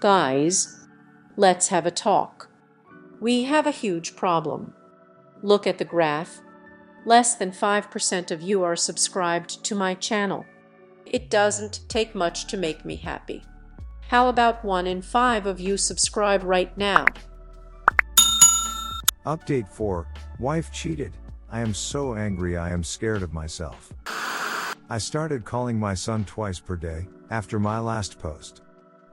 Guys, let's have a talk. We have a huge problem. Look at the graph. Less than 5% of you are subscribed to my channel. It doesn't take much to make me happy. How about 1 in 5 of you subscribe right now? Update 4. Wife cheated. I am so angry I am scared of myself. I started calling my son twice per day, after my last post.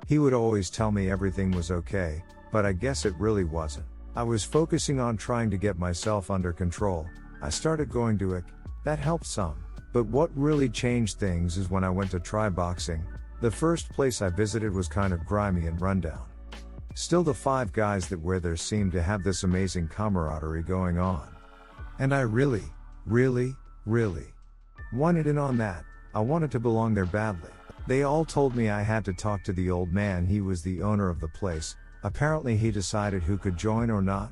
He would always tell me everything was okay, but I guess it really wasn't. I was focusing on trying to get myself under control. I started going to it. That helped some. But what really changed things is when I went to try boxing. The first place I visited was kind of grimy and rundown. Still, the 5 guys that were there seemed to have this amazing camaraderie going on. And I really wanted in on that. I wanted to belong there badly. They all told me I had to talk to the old man. He was the owner of the place. Apparently he decided who could join or not.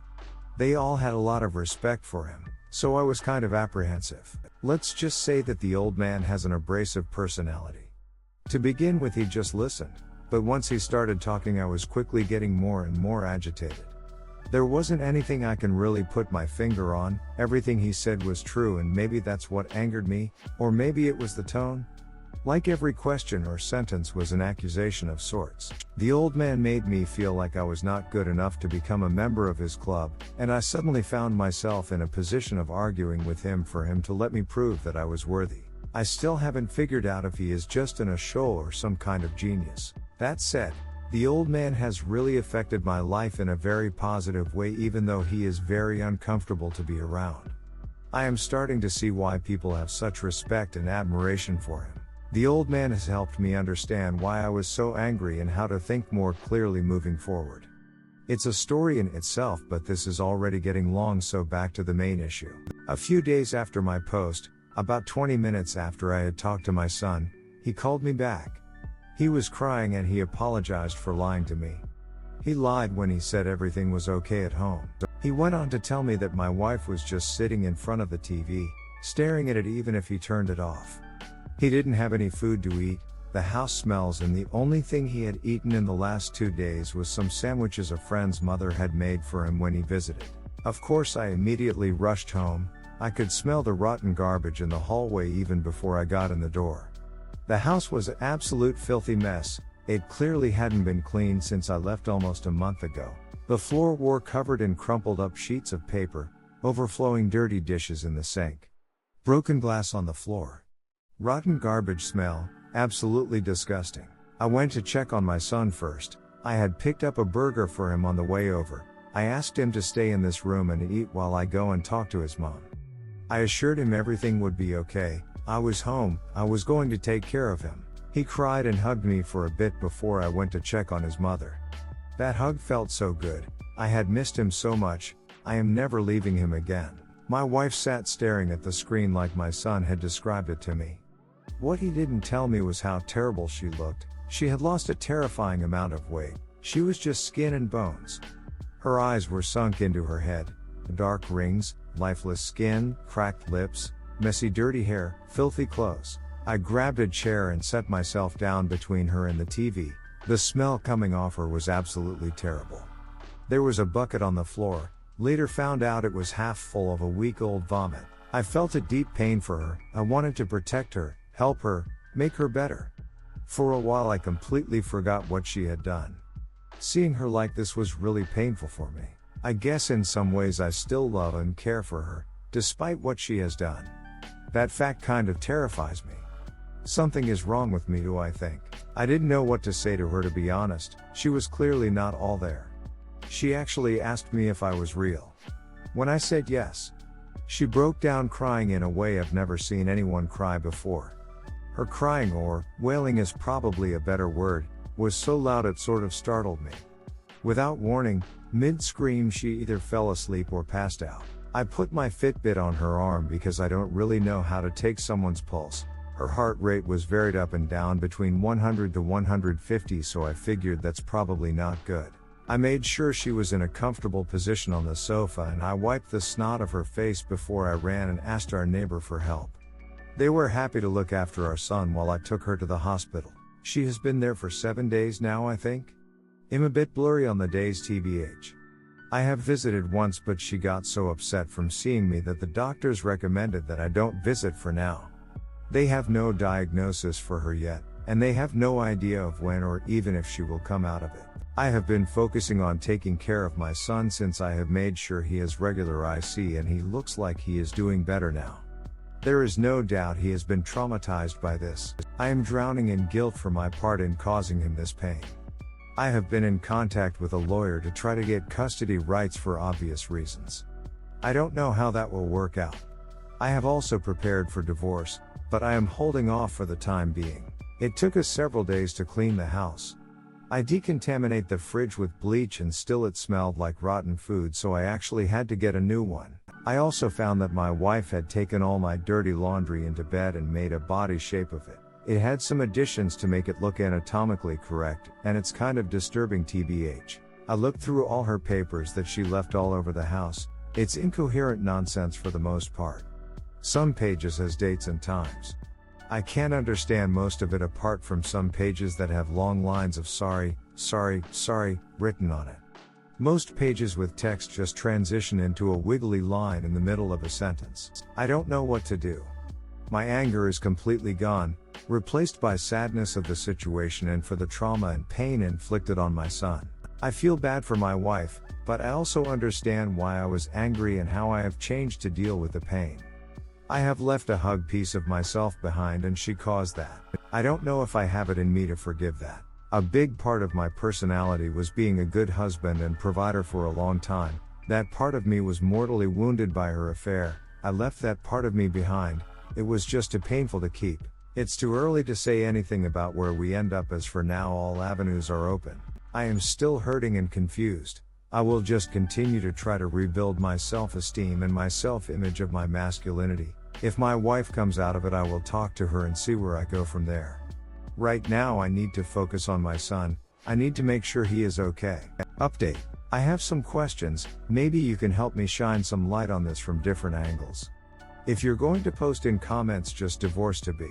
They all had a lot of respect for him, so I was kind of apprehensive. Let's just say that the old man has an abrasive personality. To begin with, he just listened, but once he started talking I was quickly getting more and more agitated. There wasn't anything I can really put my finger on. Everything he said was true, and maybe that's what angered me, or maybe it was the tone. Like every question or sentence was an accusation of sorts. The old man made me feel like I was not good enough to become a member of his club, and I suddenly found myself in a position of arguing with him for him to let me prove that I was worthy. I still haven't figured out if he is just in a show or some kind of genius. That said, the old man has really affected my life in a very positive way, even though he is very uncomfortable to be around. I am starting to see why people have such respect and admiration for him. The old man has helped me understand why I was so angry and how to think more clearly moving forward. It's a story in itself, but this is already getting long, so back to the main issue. A few days after my post, about 20 minutes after I had talked to my son, he called me back. He was crying and he apologized for lying to me. He lied when he said everything was okay at home. He went on to tell me that my wife was just sitting in front of the TV, staring at it even if he turned it off. He didn't have any food to eat, the house smells, and the only thing he had eaten in the last 2 days was some sandwiches a friend's mother had made for him when he visited. Of course, I immediately rushed home. I could smell the rotten garbage in the hallway even before I got in the door. The house was an absolute filthy mess. It clearly hadn't been cleaned since I left almost a month ago. The floor were covered in crumpled up sheets of paper, overflowing dirty dishes in the sink. Broken glass on the floor. Rotten garbage smell, absolutely disgusting. I went to check on my son first. I had picked up a burger for him on the way over. I asked him to stay in this room and eat while I go and talk to his mom. I assured him everything would be okay. I was home, I was going to take care of him. He cried and hugged me for a bit before I went to check on his mother. That hug felt so good. I had missed him so much. I am never leaving him again. My wife sat staring at the screen like my son had described it to me. What he didn't tell me was how terrible she looked. She had lost a terrifying amount of weight. She was just skin and bones. Her eyes were sunk into her head. Dark rings, lifeless skin, cracked lips, messy dirty hair, filthy clothes. I grabbed a chair and set myself down between her and the TV. The smell coming off her was absolutely terrible. There was a bucket on the floor. Later found out it was half full of a week-old vomit. I felt a deep pain for her. I wanted to protect her, help her, make her better. For a while I completely forgot what she had done. Seeing her like this was really painful for me. I guess in some ways I still love and care for her, despite what she has done. That fact kind of terrifies me. Something is wrong with me, do I think? I didn't know what to say to her, to be honest. She was clearly not all there. She actually asked me if I was real. When I said yes, she broke down crying in a way I've never seen anyone cry before. Her crying, or wailing is probably a better word, was so loud it sort of startled me. Without warning, mid-scream she either fell asleep or passed out. I put my Fitbit on her arm because I don't really know how to take someone's pulse. Her heart rate was varied up and down between 100 to 150, so I figured that's probably not good. I made sure she was in a comfortable position on the sofa, and I wiped the snot of her face before I ran and asked our neighbor for help. They were happy to look after our son while I took her to the hospital. She has been there for 7 days now, I think. I'm a bit blurry on the days tbh. I have visited once, but she got so upset from seeing me that the doctors recommended that I don't visit for now. They have no diagnosis for her yet, and they have no idea of when or even if she will come out of it. I have been focusing on taking care of my son since I have made sure he has regular IC, and he looks like he is doing better now. There is no doubt he has been traumatized by this. I am drowning in guilt for my part in causing him this pain. I have been in contact with a lawyer to try to get custody rights for obvious reasons. I don't know how that will work out. I have also prepared for divorce, but I am holding off for the time being. It took us several days to clean the house. I decontaminate the fridge with bleach and still it smelled like rotten food, so I actually had to get a new one. I also found that my wife had taken all my dirty laundry into bed and made a body shape of it. It had some additions to make it look anatomically correct, and it's kind of disturbing tbh. I looked through all her papers that she left all over the house. It's incoherent nonsense for the most part. Some pages has dates and times. I can't understand most of it apart from some pages that have long lines of sorry written on it. Most pages with text just transition into a wiggly line in the middle of a sentence. I don't know what to do. My anger is completely gone, replaced by sadness of the situation and for the trauma and pain inflicted on my son. I feel bad for my wife, but I also understand why I was angry and how I have changed to deal with the pain. I have left a hug piece of myself behind and she caused that. I don't know if I have it in me to forgive that. A big part of my personality was being a good husband and provider for a long time. That part of me was mortally wounded by her affair. I left that part of me behind. It was just too painful to keep. It's too early to say anything about where we end up, as for now all avenues are open. I am still hurting and confused. I will just continue to try to rebuild my self-esteem and my self-image of my masculinity. If my wife comes out of it, I will talk to her and see where I go from there. Right now I need to focus on my son. I need to make sure he is okay. Update. I have some questions. Maybe you can help me shine some light on this from different angles. If you're going to post in comments just divorce to be,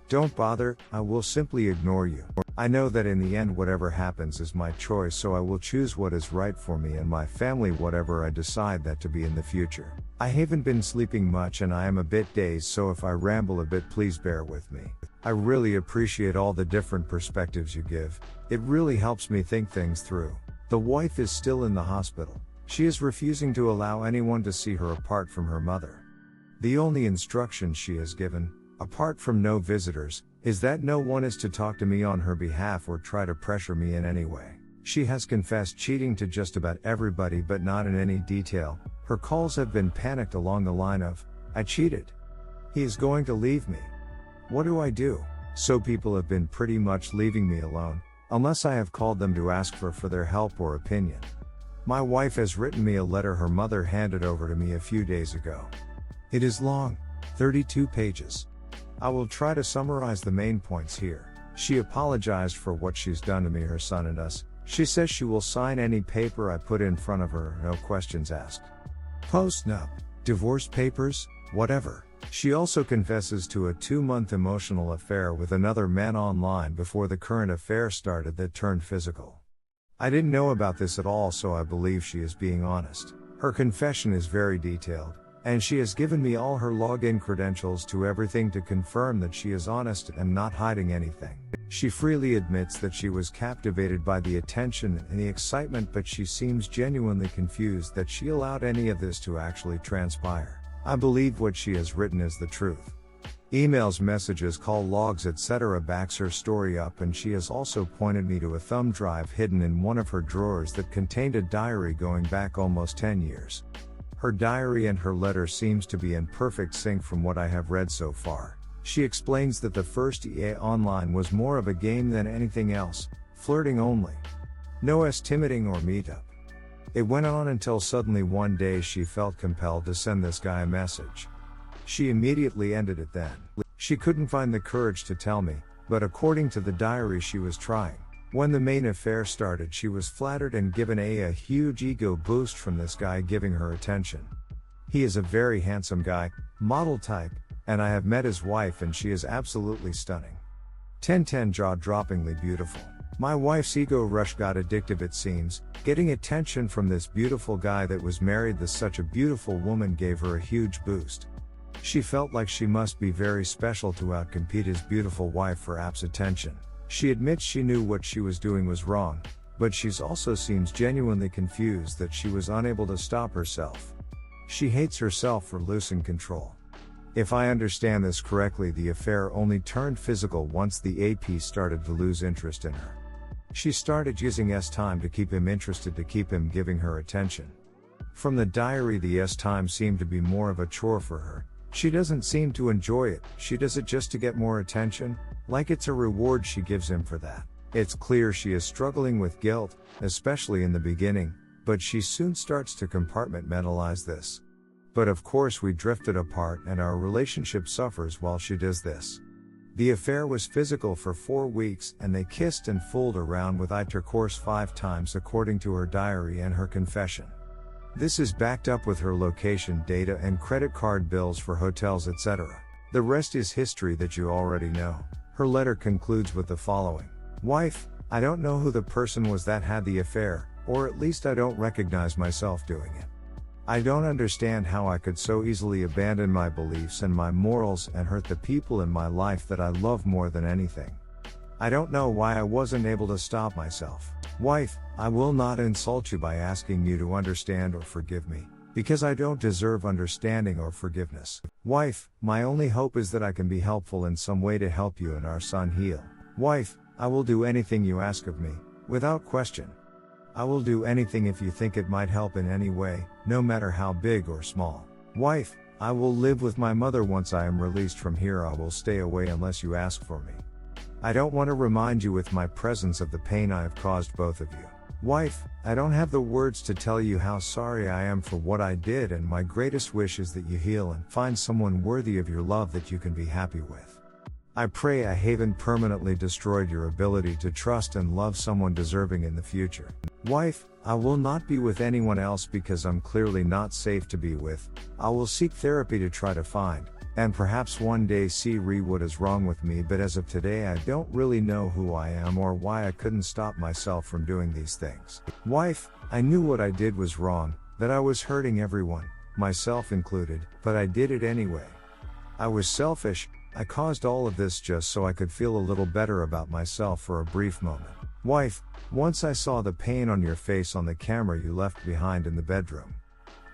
don't bother, I will simply ignore you. I know that in the end whatever happens is my choice, so I will choose what is right for me and my family, whatever I decide that to be in the future. I haven't been sleeping much and I am a bit dazed, so if I ramble a bit please bear with me. I really appreciate all the different perspectives you give. It really helps me think things through. The wife is still in the hospital. She is refusing to allow anyone to see her apart from her mother. The only instructions she has given, apart from no visitors, is that no one is to talk to me on her behalf or try to pressure me in any way. She has confessed cheating to just about everybody, but not in any detail. Her calls have been panicked along the line of, I cheated. He is going to leave me. What do I do? So people have been pretty much leaving me alone, unless I have called them to ask for their help or opinion. My wife has written me a letter her mother handed over to me a few days ago. It is long, 32 pages. I will try to summarize the main points here. She apologized for what she's done to me, her son, and us. She says she will sign any paper I put in front of her, no questions asked. Post-nup, divorce papers, whatever. She also confesses to a 2-month emotional affair with another man online before the current affair started that turned physical. I didn't know about this at all, so I believe she is being honest. Her confession is very detailed, and she has given me all her login credentials to everything to confirm that she is honest and not hiding anything. She freely admits that she was captivated by the attention and the excitement, but she seems genuinely confused that she allowed any of this to actually transpire. I believe what she has written is the truth. Emails, messages, call logs, etc. backs her story up, and she has also pointed me to a thumb drive hidden in one of her drawers that contained a diary going back almost 10 years. Her diary and her letter seems to be in perfect sync from what I have read so far. She explains that the first EA online was more of a game than anything else, flirting only. No timiding or meetup. It went on until suddenly one day she felt compelled to send this guy a message. She immediately ended it then. She couldn't find the courage to tell me, but according to the diary she was trying. When the main affair started, she was flattered and given a huge ego boost from this guy giving her attention. He is a very handsome guy, model type, and I have met his wife and she is absolutely stunning. 10/10 jaw-droppingly beautiful. My wife's ego rush got addictive, it seems. Getting attention from this beautiful guy that was married to such a beautiful woman gave her a huge boost. She felt like she must be very special to outcompete his beautiful wife for App's attention. She admits she knew what she was doing was wrong, but she's also seems genuinely confused that she was unable to stop herself. She hates herself for losing control. If I understand this correctly, the affair only turned physical once the AP started to lose interest in her. She started using S time to keep him interested, to keep him giving her attention. From the diary, the S time seemed to be more of a chore for her. She doesn't seem to enjoy it, she does it just to get more attention, like it's a reward she gives him for that. It's clear she is struggling with guilt, especially in the beginning, but she soon starts to compartmentalize this. But of course we drifted apart and our relationship suffers while she does this. The affair was physical for 4 weeks and they kissed and fooled around with intercourse 5 times according to her diary and her confession. This is backed up with her location data and credit card bills for hotels, etc. The rest is history that you already know. Her letter concludes with the following. Wife, I don't know who the person was that had the affair, or at least I don't recognize myself doing it. I don't understand how I could so easily abandon my beliefs and my morals and hurt the people in my life that I love more than anything. I don't know why I wasn't able to stop myself. Wife, I will not insult you by asking you to understand or forgive me, because I don't deserve understanding or forgiveness. Wife, my only hope is that I can be helpful in some way to help you and our son heal. Wife, I will do anything you ask of me, without question. I will do anything if you think it might help in any way, no matter how big or small. Wife, I will live with my mother once I am released from here. I will stay away unless you ask for me. I don't want to remind you with my presence of the pain I have caused both of you. Wife, I don't have the words to tell you how sorry I am for what I did, and my greatest wish is that you heal and find someone worthy of your love that you can be happy with. I pray I haven't permanently destroyed your ability to trust and love someone deserving in the future. Wife, I will not be with anyone else because I'm clearly not safe to be with. I will seek therapy to try to find, and perhaps one day see what is wrong with me, but as of today I don't really know who I am or why I couldn't stop myself from doing these things. Wife, I knew what I did was wrong, that I was hurting everyone, myself included, but I did it anyway. I was selfish. I caused all of this just so I could feel a little better about myself for a brief moment. Wife, once I saw the pain on your face on the camera you left behind in the bedroom.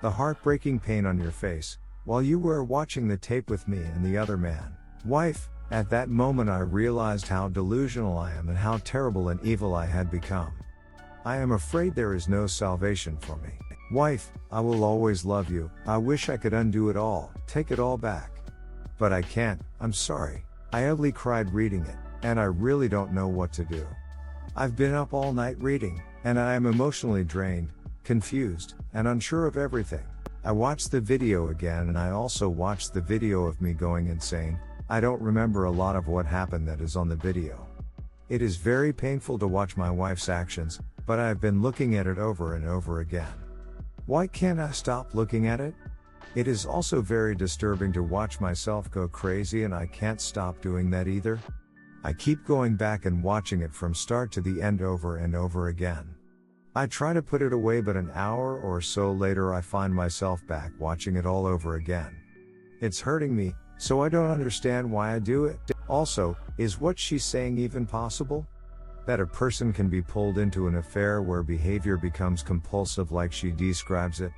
The heartbreaking pain on your face, while you were watching the tape with me and the other man. Wife, at that moment I realized how delusional I am and how terrible and evil I had become. I am afraid there is no salvation for me. Wife, I will always love you. I wish I could undo it all, take it all back. But I can't, I'm sorry. I ugly cried reading it, and I really don't know what to do. I've been up all night reading, and I am emotionally drained, confused, and unsure of everything. I watched the video again, and I also watched the video of me going insane. I don't remember a lot of what happened that is on the video. It is very painful to watch my wife's actions, but I have been looking at it over and over again. Why can't I stop looking at it? It is also very disturbing to watch myself go crazy, and I can't stop doing that either. I keep going back and watching it from start to the end over and over again. I try to put it away, but an hour or so later I find myself back watching it all over again. It's hurting me, so I don't understand why I do it. Also, is what she's saying even possible? That a person can be pulled into an affair where behavior becomes compulsive like she describes it?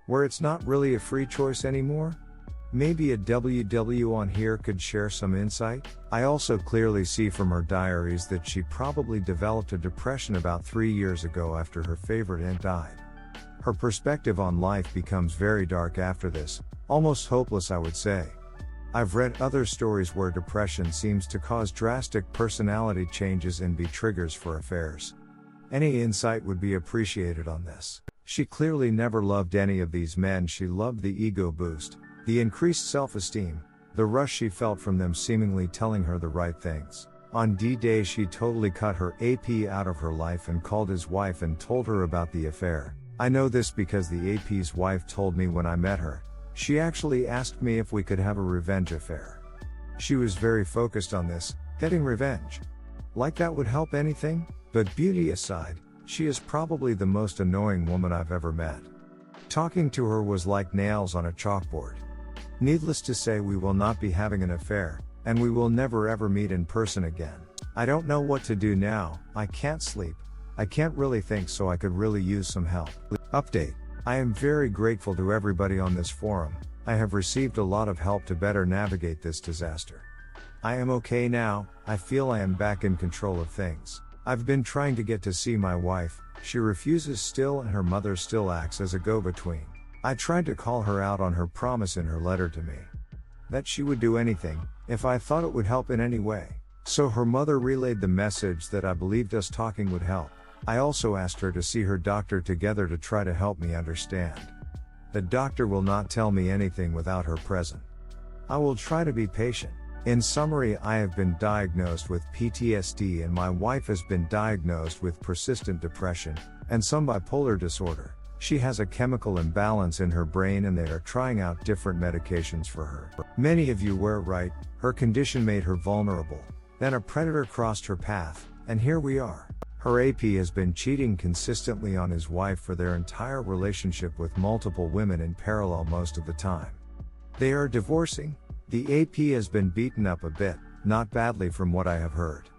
Where it's not really a free choice anymore? Maybe a WW on here could share some insight? I also clearly see from her diaries that she probably developed a depression about 3 years ago after her favorite aunt died. Her perspective on life becomes very dark after this, almost hopeless I would say. I've read other stories where depression seems to cause drastic personality changes and be triggers for affairs. Any insight would be appreciated on this. She clearly never loved any of these men. She loved the ego boost, the increased self-esteem, the rush she felt from them seemingly telling her the right things. On D-Day she totally cut her AP out of her life and called his wife and told her about the affair. I know this because the AP's wife told me when I met her. She actually asked me if we could have a revenge affair. She was very focused on this, getting revenge. Like that would help anything? But beauty aside, she is probably the most annoying woman I've ever met. Talking to her was like nails on a chalkboard. Needless to say, we will not be having an affair, and we will never ever meet in person again. I don't know what to do now. I can't sleep. I can't really think, so I could really use some help. Update. I am very grateful to everybody on this forum. I have received a lot of help to better navigate this disaster. I am okay now. I feel I am back in control of things. I've been trying to get to see my wife. She refuses still, and her mother still acts as a go-between. I tried to call her out on her promise in her letter to me that she would do anything if I thought it would help in any way. So her mother relayed the message that I believed us talking would help. I also asked her to see her doctor together to try to help me understand. The doctor will not tell me anything without her present. I will try to be patient. In summary, I have been diagnosed with PTSD, and my wife has been diagnosed with persistent depression and some bipolar disorder. She has a chemical imbalance in her brain, and they are trying out different medications for her. Many of you were right, her condition made her vulnerable. Then a predator crossed her path, and here we are. Her AP has been cheating consistently on his wife for their entire relationship with multiple women in parallel most of the time. They are divorcing. The AP has been beaten up a bit, not badly from what I have heard.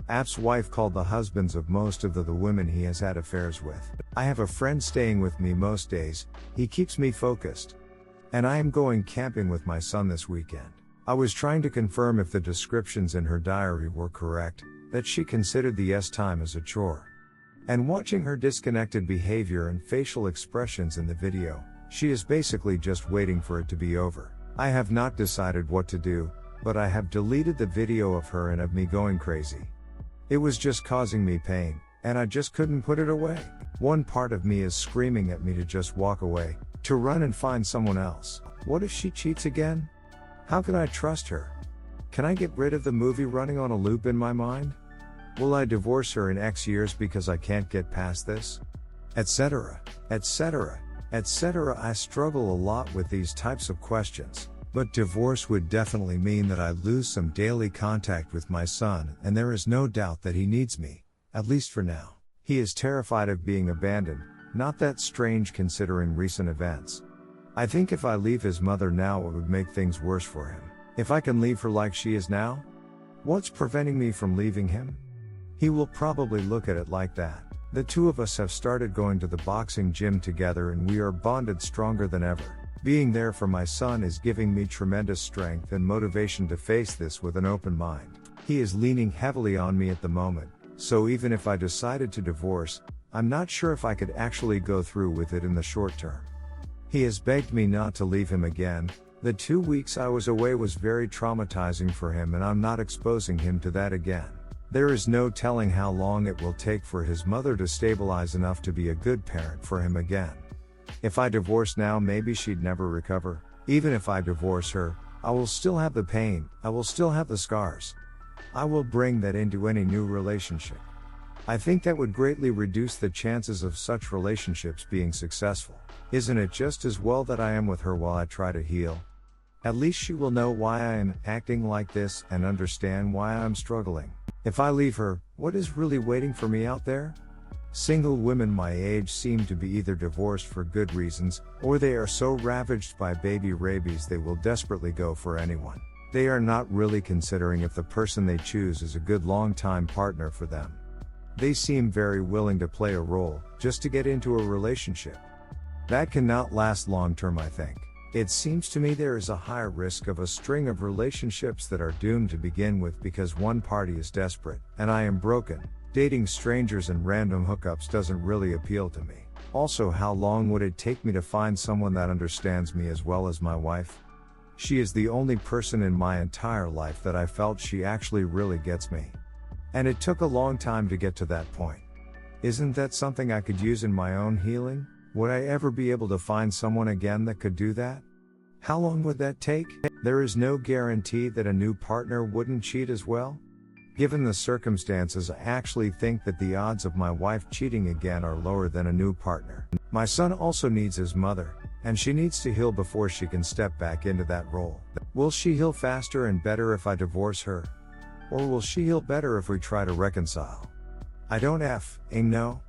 AP's wife called the husbands of most of the women he has had affairs with. I have a friend staying with me most days. He keeps me focused. And I am going camping with my son this weekend. I was trying to confirm if the descriptions in her diary were correct, that she considered the time as a chore. And watching her disconnected behavior and facial expressions in the video, she is basically just waiting for it to be over. I have not decided what to do, but I have deleted the video of her and of me going crazy. It was just causing me pain, and I just couldn't put it away. One part of me is screaming at me to just walk away, to run and find someone else. What if she cheats again? How can I trust her? Can I get rid of the movie running on a loop in my mind? Will I divorce her in X years because I can't get past this? Etc. etc. etc. I struggle a lot with these types of questions. But divorce would definitely mean that I lose some daily contact with my son, and there is no doubt that he needs me, at least for now. He is terrified of being abandoned, not that strange considering recent events. I think if I leave his mother now, it would make things worse for him. If I can leave her like she is now, what's preventing me from leaving him? He will probably look at it like that. The two of us have started going to the boxing gym together, and we are bonded stronger than ever. Being there for my son is giving me tremendous strength and motivation to face this with an open mind. He is leaning heavily on me at the moment, so even if I decided to divorce, I'm not sure if I could actually go through with it in the short term. He has begged me not to leave him again. The 2 weeks I was away was very traumatizing for him, and I'm not exposing him to that again. There is no telling how long it will take for his mother to stabilize enough to be a good parent for him again. If I divorce now, maybe she'd never recover. Even if I divorce her, I will still have the pain, I will still have the scars. I will bring that into any new relationship. I think that would greatly reduce the chances of such relationships being successful. Isn't it just as well that I am with her while I try to heal? At least she will know why I am acting like this and understand why I am struggling. If I leave her, what is really waiting for me out there? Single women my age seem to be either divorced for good reasons, or they are so ravaged by baby rabies they will desperately go for anyone. They are not really considering if the person they choose is a good long-time partner for them. They seem very willing to play a role, just to get into a relationship. That cannot last long-term, I think. It seems to me there is a high risk of a string of relationships that are doomed to begin with because one party is desperate, and I am broken. Dating strangers and random hookups doesn't really appeal to me. Also, how long would it take me to find someone that understands me as well as my wife? She is the only person in my entire life that I felt she actually really gets me. And it took a long time to get to that point. Isn't that something I could use in my own healing? Would I ever be able to find someone again that could do that? How long would that take? There is no guarantee that a new partner wouldn't cheat as well. Given the circumstances, I actually think that the odds of my wife cheating again are lower than a new partner. My son also needs his mother, and she needs to heal before she can step back into that role. Will she heal faster and better if I divorce her? Or will she heal better if we try to reconcile? I don't know.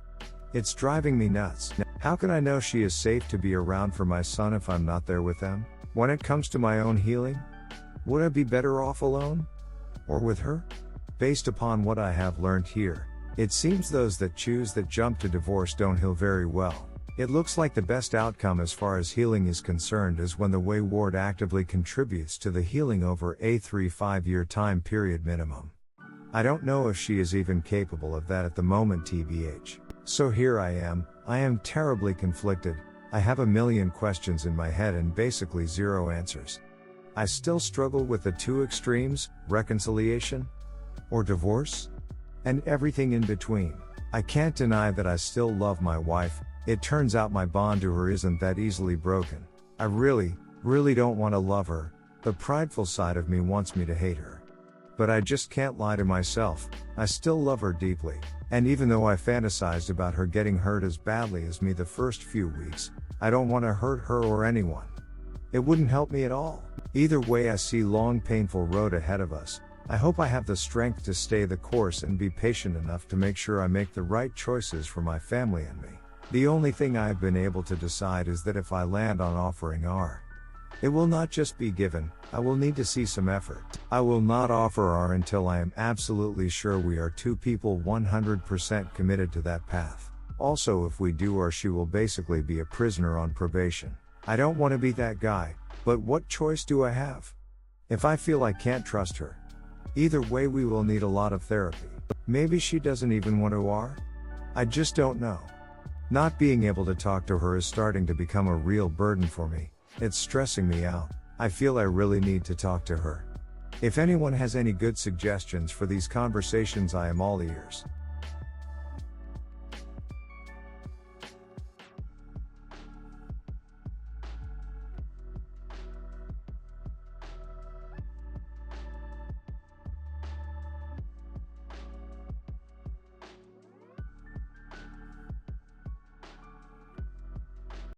It's driving me nuts. How can I know she is safe to be around for my son if I'm not there with them? When it comes to my own healing, would I be better off alone? Or with her? Based upon what I have learned here, it seems those that choose that jump to divorce don't heal very well. It looks like the best outcome as far as healing is concerned is when the wayward actively contributes to the healing over a 3-5 year time period minimum. I don't know if she is even capable of that at the moment, tbh. So here I am terribly conflicted. I have a million questions in my head and basically zero answers. I still struggle with the two extremes, reconciliation or divorce, and everything in between. I can't deny that I still love my wife. It turns out my bond to her isn't that easily broken. I really don't want to love her. The prideful side of me wants me to hate her. But I just can't lie to myself. I still love her deeply. And even though I fantasized about her getting hurt as badly as me the first few weeks, I don't want to hurt her or anyone. It wouldn't help me at all. Either way, I see long painful road ahead of us. I hope I have the strength to stay the course and be patient enough to make sure I make the right choices for my family and me. The only thing I have been able to decide is that if I land on offering R, it will not just be given, I will need to see some effort. I will not offer R until I am absolutely sure we are two people 100% committed to that path. Also, if we do R, she will basically be a prisoner on probation. I don't want to be that guy, but what choice do I have? If I feel I can't trust her, either way we will need a lot of therapy. Maybe she doesn't even want to R? I just don't know. Not being able to talk to her is starting to become a real burden for me. It's stressing me out. I feel I really need to talk to her. If anyone has any good suggestions for these conversations, I am all ears.